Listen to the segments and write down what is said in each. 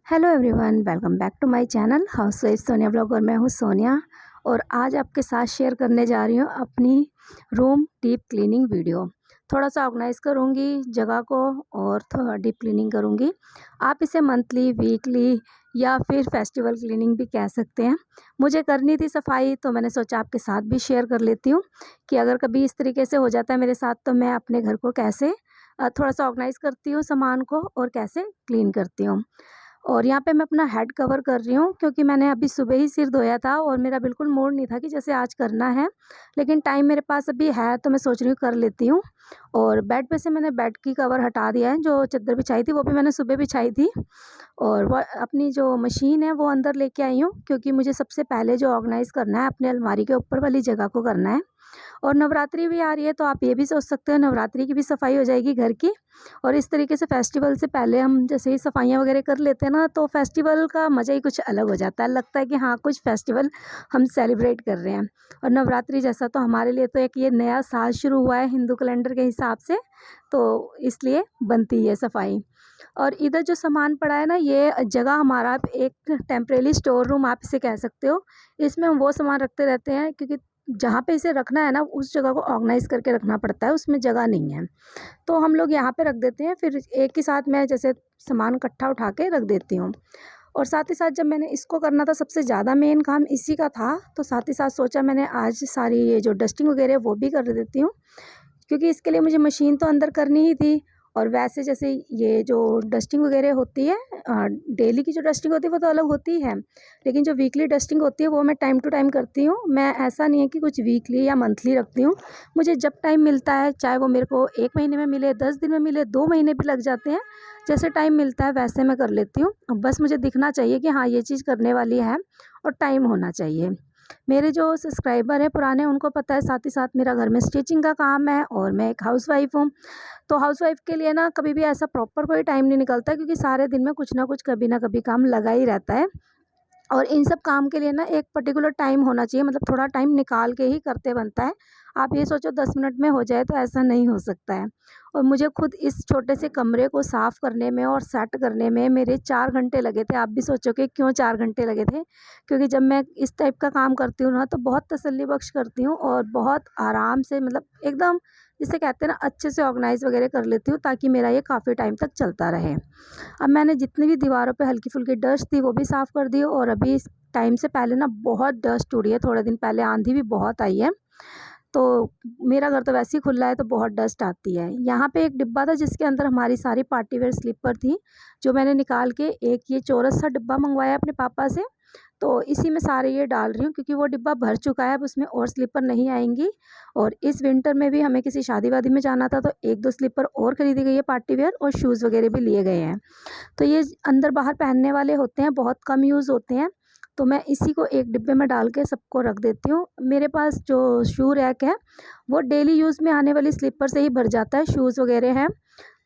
Hello everyone, welcome back to my channel housewife Sonia blog. और मैं हूँ सोनिया और आज आपके साथ शेयर करने जा रही हूँ अपनी रूम डीप क्लीनिंग वीडियो। थोड़ा सा ऑर्गेनाइज़ करूँगी जगह को और थोड़ा डीप क्लीनिंग करूँगी। आप इसे मंथली, वीकली या फिर फेस्टिवल क्लीनिंग भी कह सकते हैं। मुझे करनी थी सफाई तो मैंने सोचा आपके साथ भी शेयर कर लेती हूँ कि अगर कभी इस तरीके से हो जाता है मेरे साथ तो मैं अपने घर को कैसे थोड़ा सा ऑर्गेनाइज़ करती हूँ सामान को और कैसे क्लीन करती हूँ। और यहाँ पे मैं अपना हेड कवर कर रही हूँ क्योंकि मैंने अभी सुबह ही सिर धोया था और मेरा बिल्कुल मूड नहीं था कि जैसे आज करना है, लेकिन टाइम मेरे पास अभी है तो मैं सोच रही हूँ कर लेती हूँ। और बेड पे से मैंने बेड की कवर हटा दिया है, जो चादर बिछाई थी वो भी मैंने सुबह बिछाई थी। और वो अपनी जो मशीन है वो अंदर लेके आई हूँ क्योंकि मुझे सबसे पहले जो ऑर्गेनाइज़ करना है अपने अलमारी के ऊपर वाली जगह को करना है। और नवरात्रि भी आ रही है तो आप ये भी सोच सकते हो नवरात्रि की भी सफाई हो जाएगी घर की। और इस तरीके से फेस्टिवल से पहले हम जैसे ही सफाइयाँ वगैरह कर लेते हैं ना तो फेस्टिवल का मज़ा ही कुछ अलग हो जाता है। लगता है कि हाँ, कुछ फेस्टिवल हम सेलिब्रेट कर रहे हैं। और नवरात्रि जैसा तो हमारे लिए तो एक ये नया साल शुरू हुआ है हिंदू कैलेंडर के हिसाब से, तो इसलिए बनती है सफाई। और इधर जो सामान पड़ा है ना, ये जगह हमारा एक टेम्परेरी स्टोर रूम आप इसे कह सकते हो। इसमें हम वो सामान रखते रहते हैं क्योंकि जहाँ पे इसे रखना है ना उस जगह को ऑर्गेनाइज़ करके रखना पड़ता है, उसमें जगह नहीं है। तो हम लोग यहाँ पे रख देते हैं, फिर एक ही साथ मैं जैसे सामान इकट्ठा उठा के रख देती हूँ। और साथ ही साथ जब मैंने इसको करना था, सबसे ज़्यादा मेन काम इसी का था, तो साथ ही साथ सोचा मैंने आज सारी ये जो डस्टिंग वगैरह है वो भी कर देती हूँ क्योंकि इसके लिए मुझे मशीन तो अंदर करनी ही थी। और वैसे जैसे ये जो डस्टिंग वगैरह होती है, डेली की जो डस्टिंग होती है वो तो अलग होती है, लेकिन जो वीकली डस्टिंग होती है वो मैं टाइम टू टाइम करती हूँ। मैं ऐसा नहीं है कि कुछ वीकली या मंथली रखती हूँ, मुझे जब टाइम मिलता है, चाहे वो मेरे को 1 महीने में मिले, 10 दिन में मिले, 2 महीने भी लग जाते हैं, जैसे टाइम मिलता है वैसे मैं कर लेती हूँ। बस मुझे दिखना चाहिए कि हाँ, ये चीज़ करने वाली है और टाइम होना चाहिए। मेरे जो सब्सक्राइबर हैं पुराने, उनको पता है, साथ ही साथ मेरा घर में स्टिचिंग का काम है और मैं एक हाउसवाइफ हूँ। तो हाउसवाइफ के लिए ना कभी भी ऐसा प्रॉपर कोई टाइम नहीं निकलता क्योंकि सारे दिन में कुछ ना कुछ, कभी ना कभी काम लगा ही रहता है। और इन सब काम के लिए ना एक पर्टिकुलर टाइम होना चाहिए, मतलब थोड़ा टाइम निकाल के ही करते बनता है। आप ये सोचो 10 मिनट में हो जाए तो ऐसा नहीं हो सकता है। और मुझे खुद इस छोटे से कमरे को साफ़ करने में और सेट करने में मेरे 4 घंटे लगे थे। आप भी सोचो कि क्यों 4 घंटे लगे थे, क्योंकि जब मैं इस टाइप का काम करती हूँ ना तो बहुत तसल्ली बख्श करती हूँ और बहुत आराम से, मतलब एकदम जिसे कहते हैं ना, अच्छे से ऑर्गेनाइज़ वगैरह कर लेती हूँ ताकि मेरा ये काफ़ी टाइम तक चलता रहे। अब मैंने जितनी भी दीवारों पे हल्की-फुल्की डस्ट थी वो भी साफ़ कर दी। और अभी इस टाइम से पहले ना बहुत डस्ट उड़ी है, थोड़े दिन पहले आंधी भी बहुत आई है। तो मेरा घर तो वैसे ही खुला है तो बहुत डस्ट आती है। यहाँ पे एक डिब्बा था जिसके अंदर हमारी सारी पार्टी वेयर स्लीपर थी, जो मैंने निकाल के एक ये चौरस सा डिब्बा मँगवाया अपने पापा से। तो इसी में सारे ये डाल रही हूँ क्योंकि वो डिब्बा भर चुका है, अब उसमें और स्लीपर नहीं आएँगी। और इस विंटर में भी हमें किसी शादी-वादी में जाना था तो 1-2 स्लीपर और खरीदी गई है पार्टी वेयर, और शूज़ वगैरह भी लिए गए हैं। तो ये अंदर-बाहर पहनने वाले होते हैं, बहुत कम यूज़ होते हैं, तो मैं इसी को एक डिब्बे में डाल के सबको रख देती हूँ। मेरे पास जो शू रैक है, वो डेली यूज़ में आने वाली स्लीपर से ही भर जाता है, शूज़ वगैरह हैं।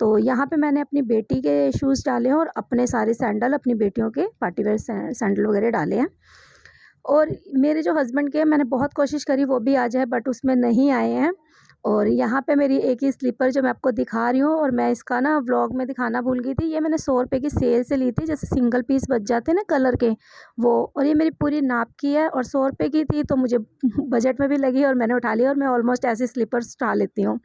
तो यहाँ पे मैंने अपनी बेटी के शूज़ डाले हैं और अपने सारे सैंडल, अपनी बेटियों के पार्टी वेयर सैंडल वगैरह डाले हैं। और मेरे जो हस्बैंड के हैं, मैंने बहुत कोशिश करी वो भी आ जाए बट उसमें नहीं आए हैं। और यहाँ पे मेरी एक ही स्लीपर जो मैं आपको दिखा रही हूँ, और मैं इसका ना व्लॉग में दिखाना भूल गई थी, ये मैंने 100 रुपये की सेल से ली थी, जैसे सिंगल पीस बच जाते हैं ना कलर के, वो। और ये मेरी पूरी नाप की है और 100 रुपये की थी तो मुझे बजट में भी लगी और मैंने उठा लिया। और मैं ऑलमोस्ट ऐसे स्लीपर्स उठा लेती हूँ।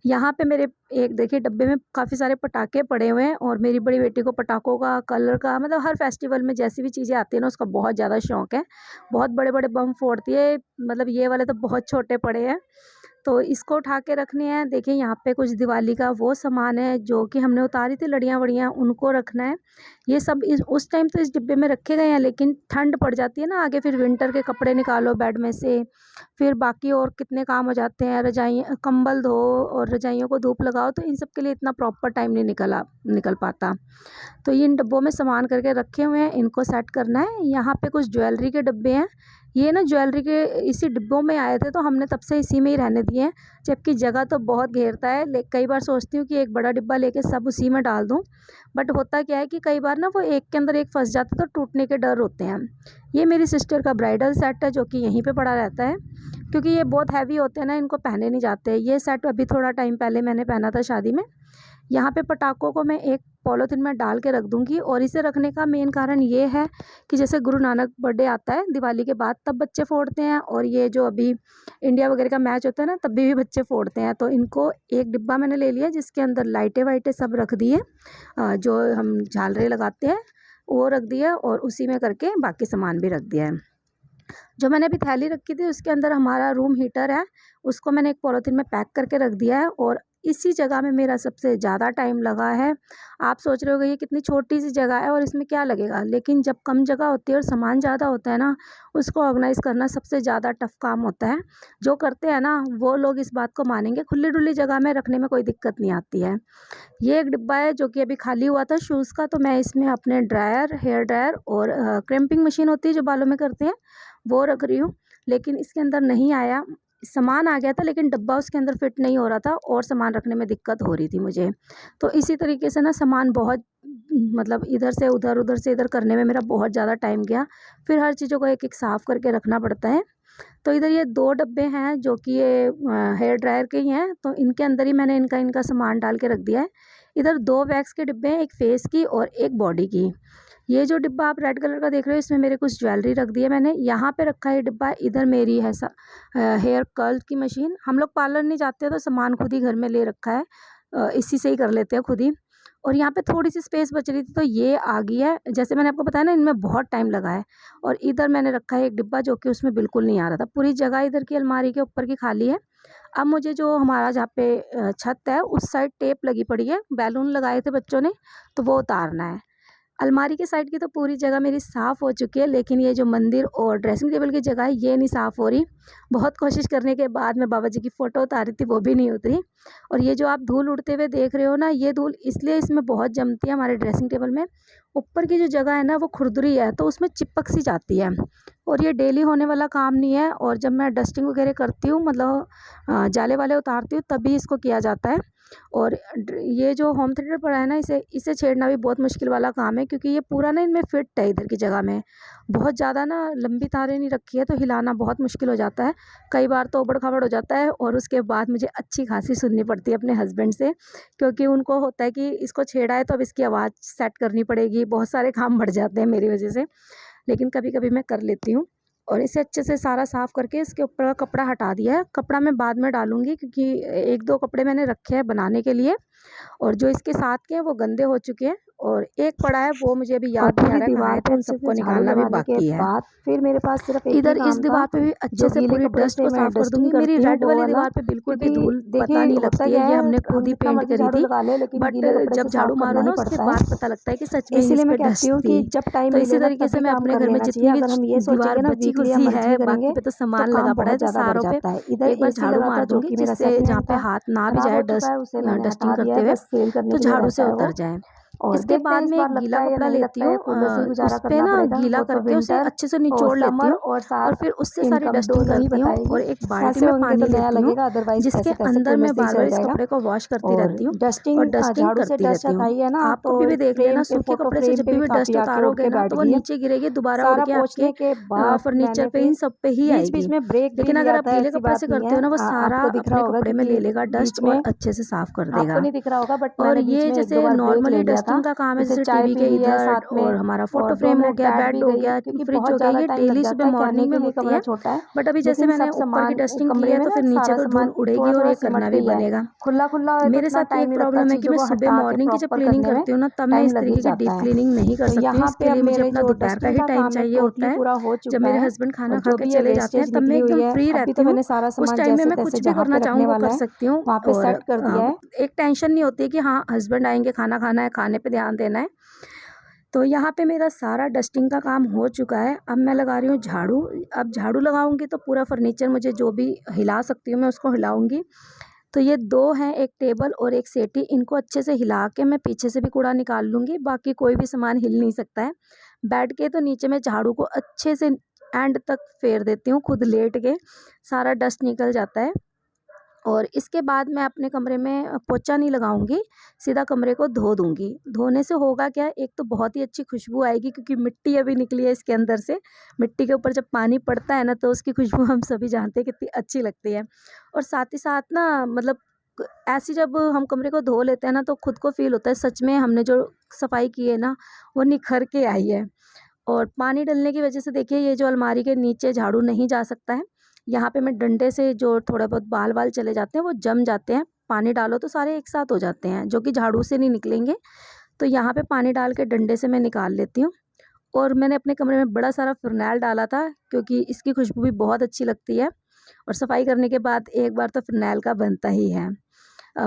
यहाँ पे मेरे एक देखिए डब्बे में काफ़ी सारे पटाखे पड़े हुए हैं, और मेरी बड़ी बेटी को पटाखों का, कलर का, मतलब हर फेस्टिवल में जैसी भी चीज़ें आती हैं ना उसका बहुत ज़्यादा शौक है। बहुत बड़े-बड़े बम फोड़ती है, मतलब ये वाले तो बहुत छोटे पड़े हैं। तो इसको उठा के रखनी है। देखिए यहाँ पे कुछ दिवाली का वो सामान है जो कि हमने उतारी थी, लड़ियाँ-वड़ियाँ, उनको रखना है। ये सब इस उस टाइम तो इस डिब्बे में रखे गए हैं, लेकिन ठंड पड़ जाती है ना आगे, फिर विंटर के कपड़े निकालो बेड में से, फिर बाकी और कितने काम हो जाते हैं, रजाई कंबल धो और रजाइयों को धूप लगाओ, तो इन सब के लिए इतना प्रॉपर टाइम नहीं निकल पाता। तो ये इन डब्बों में सामान करके रखे हुए हैं, इनको सेट करना है। यहाँ पे कुछ ज्वेलरी के डब्बे हैं, ये ना ज्वेलरी के इसी डिब्बों में आए थे तो हमने तब से इसी में ही रहने दिए हैं, जबकि जगह तो बहुत घेरता है। कई बार सोचती हूँ कि एक बड़ा डिब्बा लेके सब उसी में डाल दूँ, बट होता क्या है कि कई बार ना वो एक के अंदर एक फंस जाता है तो टूटने के डर होते हैं। ये मेरी सिस्टर का ब्राइडल सेट है जो कि यहीं पे पड़ा रहता है, क्योंकि ये बहुत हैवी होते हैं ना, इनको पहने नहीं जाते। ये सेट अभी थोड़ा टाइम पहले मैंने पहना था शादी में। यहाँ पे पटाखों को मैं एक पॉलीथिन में डाल के रख दूँगी। और इसे रखने का मेन कारण ये है कि जैसे गुरु नानक बर्थडे आता है दिवाली के बाद, तब बच्चे फोड़ते हैं, और ये जो अभी इंडिया वगैरह का मैच होता है ना, तब भी बच्चे फोड़ते हैं। तो इनको एक डिब्बा मैंने ले लिया जिसके अंदर लाइटें वाइटें सब रख दिए, जो हम झालरें लगाते हैं वो रख दिया, और उसी में करके बाकी सामान भी रख दिया है। जो मैंने अभी थैली रखी थी उसके अंदर हमारा रूम हीटर है, उसको मैंने एक पॉलीथिन में पैक करके रख दिया है। और इसी जगह में मेरा सबसे ज़्यादा टाइम लगा है। आप सोच रहे होगे ये कितनी छोटी सी जगह है और इसमें क्या लगेगा, लेकिन जब कम जगह होती है और सामान ज़्यादा होता है ना, उसको ऑर्गेनाइज़ करना सबसे ज़्यादा टफ काम होता है। जो करते हैं ना वो लोग इस बात को मानेंगे, खुली डुली जगह में रखने में कोई दिक्कत नहीं आती है। ये एक डिब्बा है जो कि अभी खाली हुआ था शूज़ का, तो मैं इसमें अपने ड्रायर, हेयर ड्रायर और क्रिम्पिंग मशीन होती है जो बालों में करते हैं, वो रख रही हूँ। लेकिन इसके अंदर नहीं आया, सामान आ गया था लेकिन डब्बा उसके अंदर फिट नहीं हो रहा था और सामान रखने में दिक्कत हो रही थी मुझे। तो इसी तरीके से ना सामान बहुत मतलब इधर से उधर, उधर से इधर करने में मेरा बहुत ज़्यादा टाइम गया। फिर हर चीज़ों को एक एक साफ़ करके रखना पड़ता है। तो इधर ये 2 डब्बे हैं जो कि ये हेयर ड्रायर के ही हैं, तो इनके अंदर ही मैंने इनका सामान डाल के रख दिया है। इधर 2 वैक्स के डिब्बे हैं, एक फेस की और एक बॉडी की। ये जो डिब्बा आप रेड कलर का देख रहे हो इसमें मेरे कुछ ज्वेलरी रख दी है मैंने। यहाँ पे रखा है ये डिब्बा, इधर मेरी है हेयर कर्ल की मशीन। हम लोग पार्लर नहीं जाते तो सामान खुद ही घर में ले रखा है, इसी से ही कर लेते हैं खुद ही। और यहाँ पे थोड़ी सी स्पेस बच रही थी तो ये आ गई है। जैसे मैंने आपको बताया ना, इनमें बहुत टाइम लगा है। और इधर मैंने रखा है एक डिब्बा जो कि उसमें बिल्कुल नहीं आ रहा था, पूरी जगह इधर की अलमारी के ऊपर की खाली है। अब मुझे जो हमारा जहाँ पे छत है उस साइड टेप लगी पड़ी है, बैलून लगाए थे बच्चों ने, तो वो उतारना है। अलमारी के साइड की तो पूरी जगह मेरी साफ़ हो चुकी है, लेकिन ये जो मंदिर और ड्रेसिंग टेबल की जगह है ये नहीं साफ़ हो रही। बहुत कोशिश करने के बाद मैं बाबा जी की फ़ोटो उतारी थी, वो भी नहीं उतरी। और ये जो आप धूल उड़ते हुए देख रहे हो ना, ये धूल इसलिए इसमें बहुत जमती है हमारे ड्रेसिंग टेबल में। ऊपर की जो जगह है ना वो खुरदुरी है, तो उसमें चिपक सी जाती है। और ये डेली होने वाला काम नहीं है, और जब मैं डस्टिंग वगैरह करती हूँ, मतलब जाले वाले उतारती हूँ, तभी इसको किया जाता है। और ये जो होम थिएटर पड़ा है ना, इसे छेड़ना भी बहुत मुश्किल वाला काम है, क्योंकि ये पूरा ना इनमें फिट है इधर की जगह में। बहुत ज़्यादा ना लंबी तारें नहीं रखी है, तो हिलाना बहुत मुश्किल हो जाता है। कई बार तो उबड़-खाबड़ हो जाता है, और उसके बाद मुझे अच्छी खासी सुननी पड़ती है अपने हस्बैंड से, क्योंकि उनको होता है कि इसको छेड़ा है तो अब इसकी आवाज़ सेट करनी पड़ेगी। बहुत सारे काम बढ़ जाते हैं मेरी वजह से, लेकिन कभी-कभी मैं कर लेती हूँ। और इसे अच्छे से सारा साफ़ करके इसके ऊपर का कपड़ा हटा दिया है। कपड़ा मैं बाद में डालूँगी, क्योंकि 1-2 कपड़े मैंने रखे हैं बनाने के लिए, और जो इसके साथ के हैं वो गंदे हो चुके हैं, और एक पड़ा है वो मुझे अभी याद नहीं आ रहा है कहाँ है, तो उन सबको निकालना भी बाकी है। फिर मेरे पास सिर्फ एक ही इधर इस काम दीवार था पे भी अच्छे जो से गीले पूरी कपड़े डस्ट से को मैं साफ कर दूंगी। डस्टिंग मेरी करती हूँ रेड वो वाली वाला, दीवार पे बिल्कुल भी क्योंकि धूल पता देखिए नहीं होता लगती है, क्या ये है, हमने हम खुद ही जितना पेंट मर्जी करी झाड़ू थी। लगा ले लेकिन बट गीले कपड़े से जब साफ झाड़ू मारो करना ना ही उसके पड़ता है। बाद पता लगता है कि सच में इसीलिए इस मैं पे कहती डस्ट हूँ कि थी। जब टाइम तो इसी मिले ना तरीके से तभी मैं काम अपने कर घर में लेना चाहिए। जितनी भी अगर हम ये दीवार सोचेंगे ना बची वीकली या खुची मंथली है, बाकी करेंगे पे तो तो सामान लगा काम पड़ा है, बहुत तो ज़्यादा बढ़ सारों पे जाता है। इधर एक बार एसी झाड़ू लगा था मार जो दूंगी, कि मेरा जिससे सेकंड जहाँ हैंड पे था, हाथ ना भी खराब जाए हो चुका है, उसे मैंने डस्टिंग हटा दिया करते है, हुए, बस सेल करने तो के लिए झाड़ू से रहता है वो। उतर जाए। और इसके देखते हैं बाद इस में बार एक गीला लगता है या कपड़ा नहीं लेती लगता है, हूँ, कूलर से ही गुज़ारा उस पे करना ना पड़ेगा। गीला वो तो करके उसे विंटर अच्छे से और निचोड़ लेती समर हूँ, और और साथ फिर उससे सारी इनकम डस्टिंग दोनों ही करती हूँ। बताएगी। और एक बाल्टी पैसे में होंगे पानी तो नया लेती हूँ, लगेगा, अदरवाइज़ जिसके ऐसे तैसे अंदर कूलर मैं से ही बार बार चल इस जाएगा। कपड़े को वॉश करती और रहती हूँ और डस्टिंग डस्टिंग झाड़ू से करती डस्ट रहती हूँ। हटाई है ना, आप तो कभी भी देख फ्रेम लेना, पे, सूखे फोटो कपड़े से फ्रेम जब पे भी भी डस्ट काफ़ी आके उड़ उतारोगे के ना, बैठ तो वो गई है। नीचे गिरेगी, दोबारा उड़ सारा के पोंछने आपके के बाद फर्नीचर मैंने पे, फिर इन सब पे ही बीच बीच आएगी। में ब्रेक भी लेकिन लिया अगर आप था, गीले ऐसी कपड़े बात से नहीं करते है। हो ना, वो सारा आपको दिख रहा अपने होगा कपड़े में ले क्योंकि लेगा बीच डस्ट और में अच्छे से साफ कर आपको देगा। नहीं दिख रहा होगा, बट और मैंने बीच ये में एक दो जैसे बार ब्रेक ले नॉर्मली लिया था। डस्टिंग का काम है, जैसे जैसे चाय टीवी पी के ली है इधर साथ में और हमारा और फोटो 2 फ्रेम हो मिनट गया, बैठ भी बेड हो गई, गया, क्योंकि फ्रिज बहुत हो गया, ज़्यादा ये टाइम लग डेली जाता सुबह है, कहने मॉर्निंग के में लिए होती कमरा है। छोटा है। बट अभी जैसे लेकिन मैंने सब ऊपर की सामान डस्टिंग की कमरे है, में तो ना फिर नीचे सारा तो धूल सामान उड़ेगी और थोड़ा-थोड़ा ये करना सिमटते भी ही है। बनेगा। खुला-खुला है तो मेरे इतना साथ ये टाइम एक नहीं लगता, प्रॉब्लम है कि चीज़ों मैं को सुबह हटा के मॉर्निंग की जब प्रॉपर क्लीनिंग करने में करती हूँ ना, तब मैं टाइम इस लग ही तरीके की डीप जाता है। क्लीनिंग नहीं कर तो सकती हूँ। यहाँ पे इसके अब लिए मुझे मेरे अपना जो दोपहर का डस्टिंग ही का टाइम काम है चाहिए होता टोटली है, पूरा हो जब चुका मेरे है। हस्बैंड और खाना खा जो के भी ये चले जाते हैं, वेस्टेज तब मैं निकली हुई एकदम है, फ्री अभी रहती तो हूँ। मैंने सारा उस सामान टाइम में मैं जैसे-तैसे कुछ भी जहाँ करना पे चाहूँ रखने वो वाला कर है, सकती हूँ। वहाँ पे और सेट कर दिया है। एक टेंशन नहीं होती है कि हाँ, हस्बैंड आएँगे, खाना खाना है, खाने पे ध्यान देना है। तो यहाँ पे मेरा सारा डस्टिंग का काम हो चुका है। अब मैं लगा रही हूँ झाड़ू। अब झाड़ू लगाऊंगी तो पूरा फर्नीचर मुझे जो भी हिला सकती हूँ मैं उसको हिलाऊंगी। तो ये 2 हैं, एक टेबल और एक सेटी, इनको अच्छे से हिला के मैं पीछे से भी कूड़ा निकाल लूँगी, बाकी कोई भी सामान हिल नहीं सकता है। बैठ के तो नीचे मैं झाड़ू को अच्छे से एंड तक फेर देती हूँ, खुद लेट के, सारा डस्ट निकल जाता है। और इसके बाद मैं अपने कमरे में पोंछा नहीं लगाऊंगी, सीधा कमरे को धो दूंगी। धोने से होगा क्या, एक तो बहुत ही अच्छी खुशबू आएगी, क्योंकि मिट्टी अभी निकली है इसके अंदर से। मिट्टी के ऊपर जब पानी पड़ता है ना, तो उसकी खुशबू हम सभी जानते हैं कितनी अच्छी लगती है। और साथ ही साथ ना, मतलब ऐसी जब हम कमरे को धो लेते हैं ना तो खुद को फील होता है सच में हमने जो सफाई की है ना वो निखर के आई है। और पानी डलने की वजह से देखिए ये जो अलमारी के नीचे झाड़ू नहीं जा सकता है। यहाँ पे मैं डंडे से जो थोड़ा बहुत बाल वाल चले जाते हैं वो जम जाते हैं, पानी डालो तो सारे एक साथ हो जाते हैं जो कि झाड़ू से नहीं निकलेंगे। तो यहाँ पे पानी डाल के डंडे से मैं निकाल लेती हूँ। और मैंने अपने कमरे में बड़ा सारा फ़िनाइल डाला था क्योंकि इसकी खुशबू भी बहुत अच्छी लगती है। और सफाई करने के बाद एक बार तो फ़िनाइल का बनता ही है।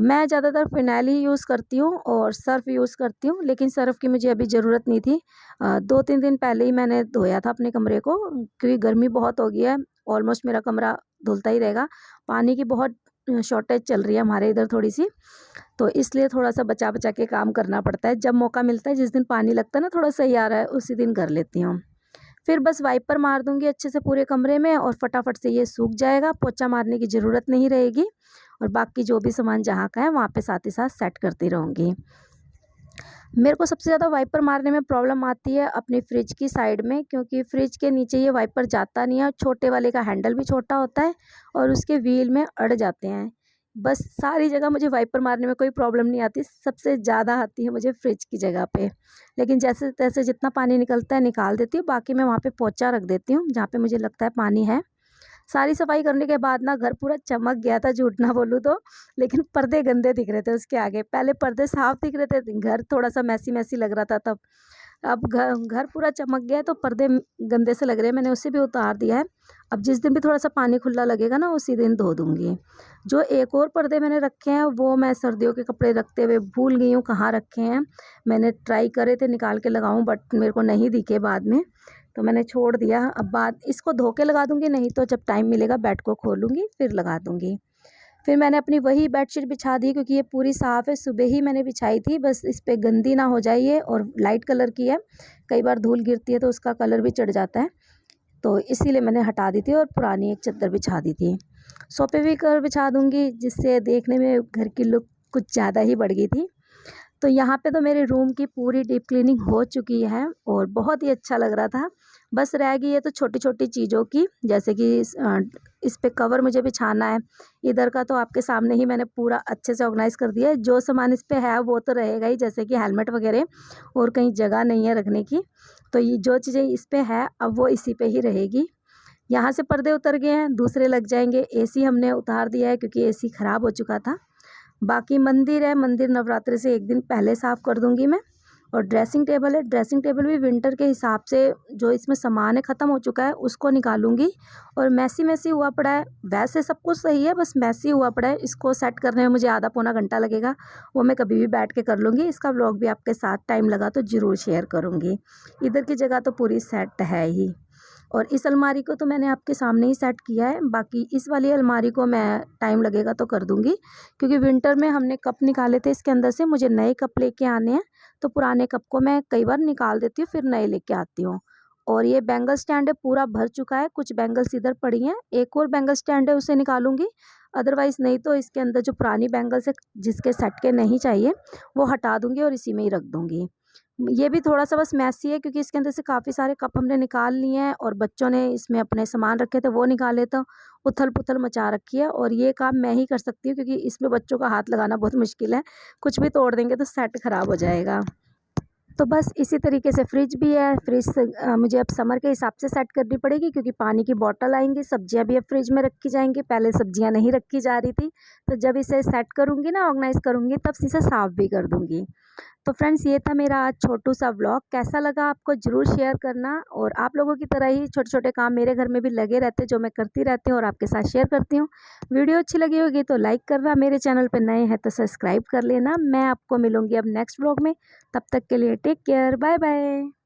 मैं ज़्यादातर फ़िनाइल ही यूज़ करती हूँ और सर्फ़ यूज़ करती हूँ, लेकिन सर्फ़ की मुझे अभी ज़रूरत नहीं थी। 2-3 दिन पहले ही मैंने धोया था अपने कमरे को क्योंकि गर्मी बहुत हो गई है। ऑलमोस्ट मेरा कमरा धुलता ही रहेगा। पानी की बहुत शॉर्टेज चल रही है हमारे इधर थोड़ी-सी, तो इसलिए थोड़ा-सा बचा-बचा के काम करना पड़ता है। जब मौका मिलता है, जिस दिन पानी लगता है ना थोड़ा सही आ रहा है, उसी दिन कर लेती हूँ। फिर बस वाइपर मार दूँगी अच्छे से पूरे कमरे में और फटाफट से ये सूख जाएगा, पोंछा मारने की ज़रूरत नहीं रहेगी। और बाकी जो भी सामान जहाँ का है वहाँ पे साथ ही साथ सेट करती रहूँगी। मेरे को सबसे ज़्यादा वाइपर मारने में प्रॉब्लम आती है अपनी फ्रिज की साइड में, क्योंकि फ्रिज के नीचे ये वाइपर जाता नहीं है। छोटे वाले का हैंडल भी छोटा होता है और उसके व्हील में अड़ जाते हैं। बस सारी जगह मुझे वाइपर मारने में कोई प्रॉब्लम नहीं आती, सबसे ज़्यादा आती है मुझे फ्रिज की जगह पे। लेकिन जैसे तैसे जितना पानी निकलता है निकाल देती हूँ, बाकी मैं वहाँ पे पोंछा रख देती हूँ जहाँ पे मुझे लगता है पानी है। सारी सफाई करने के बाद ना घर पूरा चमक गया था, झूठ ना बोलूँ तो। लेकिन पर्दे गंदे दिख रहे थे उसके आगे। पहले पर्दे साफ दिख रहे थे, घर थोड़ा-सा मैसी-मैसी लग रहा था तब। अब घर पूरा चमक गया है तो पर्दे गंदे से लग रहे हैं, मैंने उसे भी उतार दिया है। अब जिस दिन भी थोड़ा-सा पानी खुला लगेगा ना उसी दिन धो दूँगी। जो एक और पर्दे मैंने रखे हैं वो मैं सर्दियों के कपड़े रखते हुए भूल गई हूँ कहाँ रखे हैं। मैंने ट्राई करे थे निकाल के लगाऊँ बट मेरे को नहीं दिखे बाद में, तो मैंने छोड़ दिया। अब बाद इसको धो के लगा दूँगी, नहीं तो जब टाइम मिलेगा बेड को खोलूँगी फिर लगा दूँगी। फिर मैंने अपनी वही बेडशीट बिछा दी क्योंकि ये पूरी साफ़ है, सुबह ही मैंने बिछाई थी, बस इस पे गंदी ना हो जाए ये, और लाइट कलर की है। कई बार धूल गिरती है तो उसका कलर भी चढ़ जाता है, तो इसीलिए मैंने हटा दी थी और पुरानी एक चद्दर बिछा दी थी। सोफ़े भी कवर बिछा दूँगी जिससे देखने में घर की लुक कुछ ज़्यादा ही बढ़ गई थी। तो यहाँ पे तो मेरे रूम की पूरी डीप क्लीनिंग हो चुकी है और बहुत ही अच्छा लग रहा था। बस रह गई है तो छोटी-छोटी चीज़ों की, जैसे कि इस पे कवर मुझे बिछाना है। इधर का तो आपके सामने ही मैंने पूरा अच्छे से ऑर्गेनाइज़ कर दिया है। जो सामान इस पे है वो तो रहेगा ही, जैसे कि हेलमेट वगैरह, और कहीं जगह नहीं है रखने की। तो ये जो चीज़ें इस पे है अब वो इसी पे ही रहेगी। यहाँ से पर्दे उतर गए हैं, दूसरे लग जाएँगे। एसी हमने उतार दिया है क्योंकि एसी ख़राब हो चुका था। बाकी मंदिर है, मंदिर नवरात्रि से 1 दिन पहले साफ़ कर दूँगी मैं। और ड्रेसिंग टेबल है, ड्रेसिंग टेबल भी विंटर के हिसाब से जो इसमें सामान है ख़त्म हो चुका है उसको निकालूँगी। और मैसी-मैसी हुआ पड़ा है, वैसे सब कुछ सही है बस मैसी हुआ पड़ा है, इसको सेट करने में मुझे आधा पौना घंटा लगेगा। वो मैं कभी भी बैठ के कर लूँगी। इसका व्लॉग भी आपके साथ टाइम लगा तो ज़रूर शेयर करूँगी। इधर की जगह तो पूरी सेट है ही। और इस अलमारी को तो मैंने आपके सामने ही सेट किया है, बाकी इस वाली अलमारी को मैं टाइम लगेगा तो कर दूँगी, क्योंकि विंटर में हमने कप निकाले थे इसके अंदर से, मुझे नए कप लेके आने हैं, तो पुराने कप को मैं कई बार निकाल देती हूँ फिर नए लेके आती हूँ। और ये बैंगल स्टैंड है पूरा भर चुका है, कुछ बैंगल्स इधर पड़ी हैं, एक और बैंगल स्टैंड है उसे निकालूँगी, अदरवाइज़ नहीं तो इसके अंदर जो पुरानी बैंगल्स है जिसके सेट के नहीं चाहिए वो हटा दूँगी और इसी में ही रख दूँगी। ये भी थोड़ा-सा बस मैसी है क्योंकि इसके अंदर से काफ़ी सारे कप हमने निकाल लिए हैं और बच्चों ने इसमें अपने सामान रखे थे वो निकाले, तो उथल-पुथल मचा रखी है। और ये काम मैं ही कर सकती हूँ क्योंकि इसमें बच्चों का हाथ लगाना बहुत मुश्किल है, कुछ भी तोड़ देंगे तो सेट ख़राब हो जाएगा। तो बस इसी तरीके से फ्रिज भी है, फ्रिज से मुझे अब समर के हिसाब से सेट करनी पड़ेगी क्योंकि पानी की बॉटल आएँगी, सब्जियाँ भी अब फ्रिज में रखी जाएँगी, पहले सब्जियाँ नहीं रखी जा रही थी। तो जब इसे सेट करूँगी ना, ऑर्गेनाइज़ करूँगी, तब इसे साफ़ भी कर दूँगी। तो फ्रेंड्स ये था मेरा आज छोटू सा व्लॉग, कैसा लगा आपको ज़रूर शेयर करना। और आप लोगों की तरह ही छोटे-छोटे काम मेरे घर में भी लगे रहते हैं जो मैं करती रहती हूँ और आपके साथ शेयर करती हूँ। वीडियो अच्छी लगी होगी तो लाइक करना, मेरे चैनल पे नए हैं तो सब्सक्राइब कर लेना। मैं आपको मिलूँगी अब नेक्स्ट व्लॉग में, तब तक के लिए टेक केयर, बाय बाय।